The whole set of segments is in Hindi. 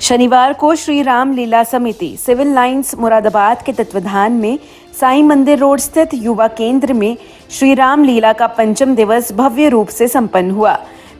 शनिवार को श्री राम लीला समिति सिविल लाइंस मुरादाबाद के तत्वाधान में साईं मंदिर रोड स्थित युवा केंद्र में श्री राम लीला का पंचम दिवस भव्य रूप से संपन्न हुआ।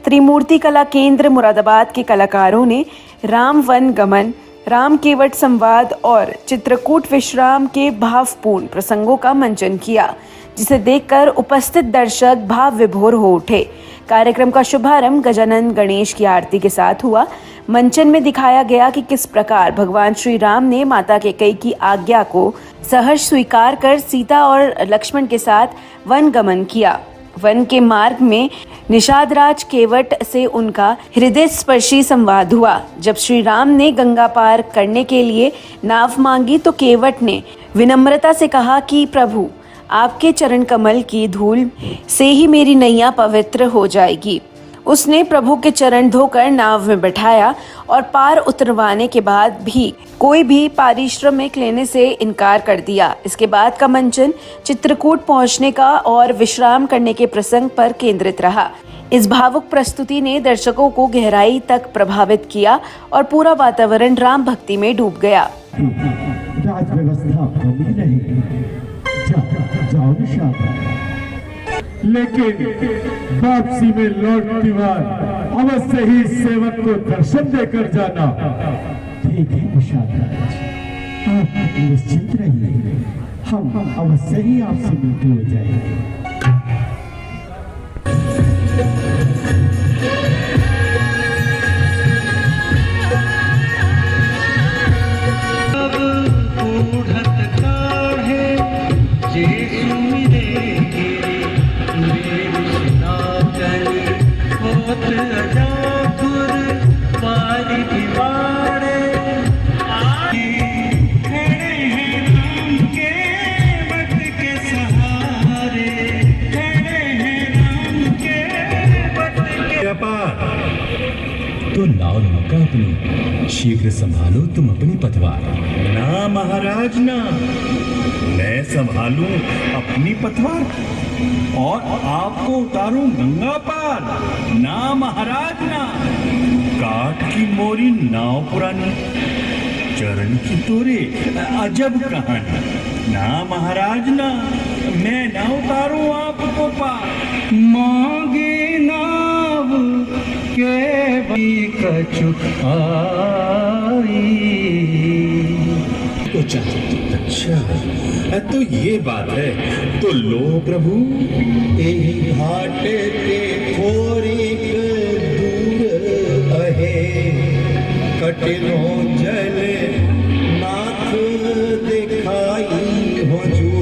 त्रिमूर्ति कला केंद्र मुरादाबाद के कलाकारों ने राम वन गमन, राम केवट संवाद और चित्रकूट विश्राम के भावपूर्ण प्रसंगों का मंचन किया, जिसे देखकर उपस्थित दर्शक भाव विभोर हो उठे। कार्यक्रम का शुभारंभ गजानन गणेश की आरती के साथ हुआ। मंचन में दिखाया गया कि किस प्रकार भगवान श्री राम ने माता कैकेयी की आज्ञा को सहर्ष स्वीकार कर सीता और लक्ष्मण के साथ वन गमन किया। वन के मार्ग में निषादराज केवट से उनका हृदय स्पर्शी संवाद हुआ। जब श्री राम ने गंगा पार करने के लिए नाव मांगी तो केवट ने विनम्रता से कहा कि प्रभु, आपके चरण कमल की धूल से ही मेरी नैया पवित्र हो जाएगी। उसने प्रभु के चरण धोकर नाव में बैठाया और पार उतरवाने के बाद भी कोई भी पारिश्रमिक लेने से इनकार कर दिया। इसके बाद का मंचन चित्रकूट पहुंचने का और विश्राम करने के प्रसंग पर केंद्रित रहा। इस भावुक प्रस्तुति ने दर्शकों को गहराई तक प्रभावित किया और पूरा वातावरण राम भक्ति में डूब गया। राज व्यवस्था बनी रहेगी, जाओ लेकिन वापसी में लौटती बार अवश्य ही सेवक को दर्शन देकर जाना। ठीक है निषादराज, आप निश्चिंत रहिए, हम अवश्य ही आपसे मिलते हो जाएंगे। तो लाओ नौका अपनी, शीघ्र संभालो तुम अपनी पतवार। ना महाराज ना, मैं संभालूं अपनी पतवार और आपको उतारूं गंगा पार। ना महाराज ना, काठ की मोरी नाव पुरानी, चरण की तोरे अजब कहानी। ना महाराज ना, मैं ना उतारूं आपको पार। मांगे नाव के कछु आई। अच्छा तो ये बात है, तो लो प्रभु, घाट के थोड़ी दूर अहे, कटिलो जल नाथ दिखाई हो जो,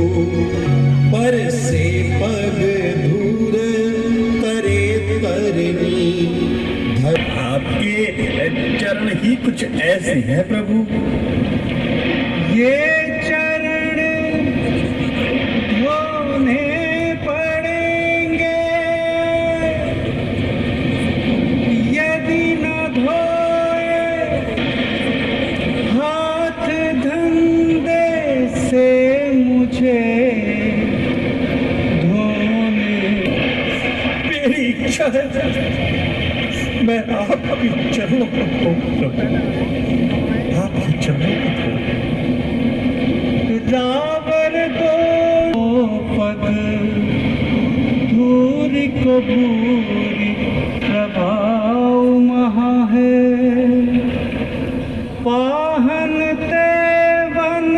पर से पग दूर करे तरनी। आपके चरण ही कुछ ऐसे हैं प्रभु। ये चरण धोने पड़ेंगे, यदि न धोए हाथ धंधे से मुझे धोने। मेरी इच्छा है मैं आपकी चरणों को धोऊं, आपके चरणों को धोऊं। रावर दो पग धूरी को भूरी, प्रभाव महा है। पाहन तेवन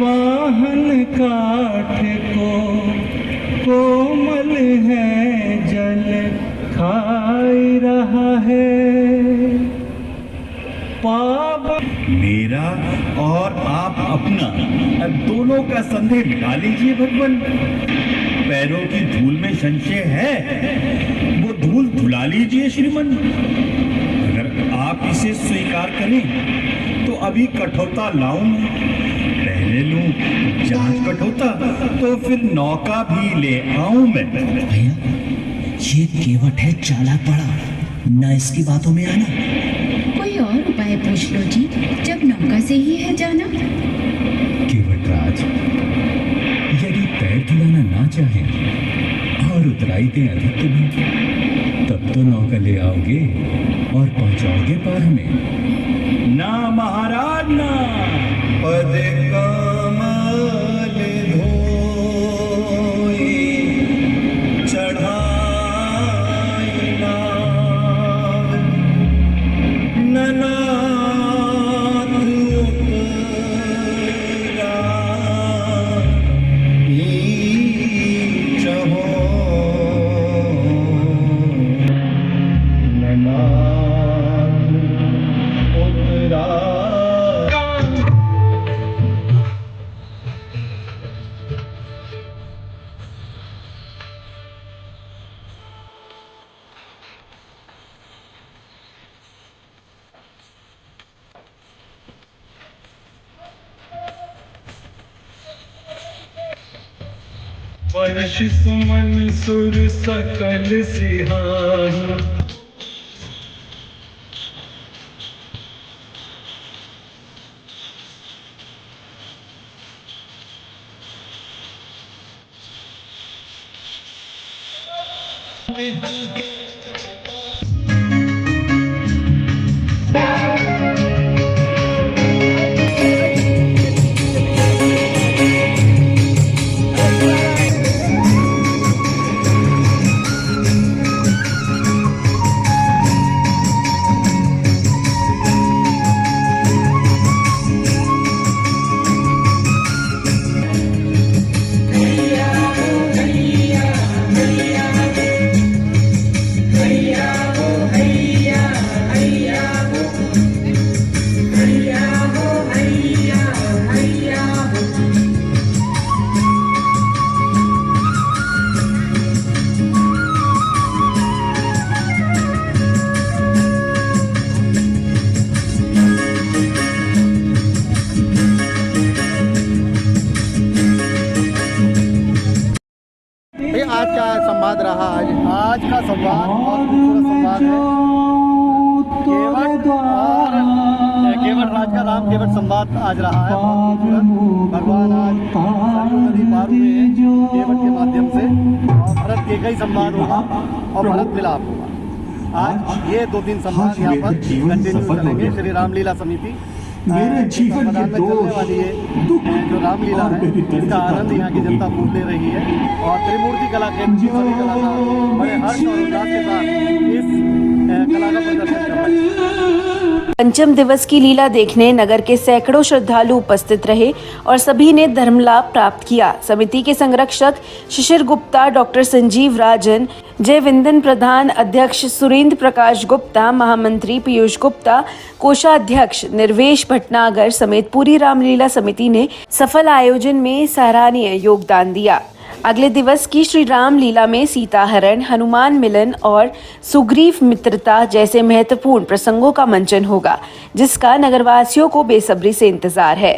वाहन काठ को, कोमल है जल खाई रहा है। पाप मेरा और आप अपना दोनों का संदेह मिला लीजिए भगवान। पैरों की धूल में संशय है, वो धूल धुला लीजिए श्रीमन। अगर आप इसे स्वीकार करें तो अभी कठोता लाऊं, पहले लूं जांच कठोता, तो फिर नौका भी ले आऊं मैं। भैया, ये केवट है चालाक बड़ा, न इसकी बातों में आना। कोई और उपाय पूछ लो जी, जब नौका से ही है जाना। केवटराज, पैर धुलाना ना चाहे और उतराई दें अधिक तुम्हें, तब तो तो नौका ले आओगे और पहुंचाओगे पार हमें। ना महाराज ना, पद कमल धोई चढ़ाई नाव, ननाथ उतरा नीच हो, ननाथ उतरा। वर्ष सुमन सुर सकल सिहाही, आज का संवाद रहा। आज का संवाद बहुत खूबसूरत संवाद है। केवट और केवट राज का राम केवट संवाद आज रहा है, बहुत खूबसूरत। भगवान आज सरयू नदी पार हुए हैं केवट के माध्यम से, और भरत के कई संवाद होगा और भरत मिलाप होगा। आज ये 2-3 संवाद यहाँ पर कंटिन्यू चलेंगे। श्री रामलीला समिति मेरे जीवन के मैदान में चलने वाली है जो रामलीला है, इसका आनंद यहाँ की जनता खूब ले रही है। और त्रिमूर्ति कला केंद्र की सभी कलाकार बड़े हर्ष और उल्लास के साथ इस कला का प्रदर्शन कर रहे हैं। पंचम दिवस की लीला देखने नगर के सैकड़ों श्रद्धालु उपस्थित रहे और सभी ने धर्म लाभ प्राप्त किया। समिति के संरक्षक शिशिर गुप्ता, डॉक्टर संजीव राजन, जय विंदन प्रधान, अध्यक्ष सुरेंद्र प्रकाश गुप्ता, महामंत्री पीयूष गुप्ता, कोषाध्यक्ष निर्वेश भटनागर समेत पूरी रामलीला समिति ने सफल आयोजन में सराहनीय योगदान दिया। अगले दिवस की श्री राम लीला में सीता हरण, हनुमान मिलन और सुग्रीव मित्रता जैसे महत्वपूर्ण प्रसंगों का मंचन होगा, जिसका नगरवासियों को बेसब्री से इंतजार है।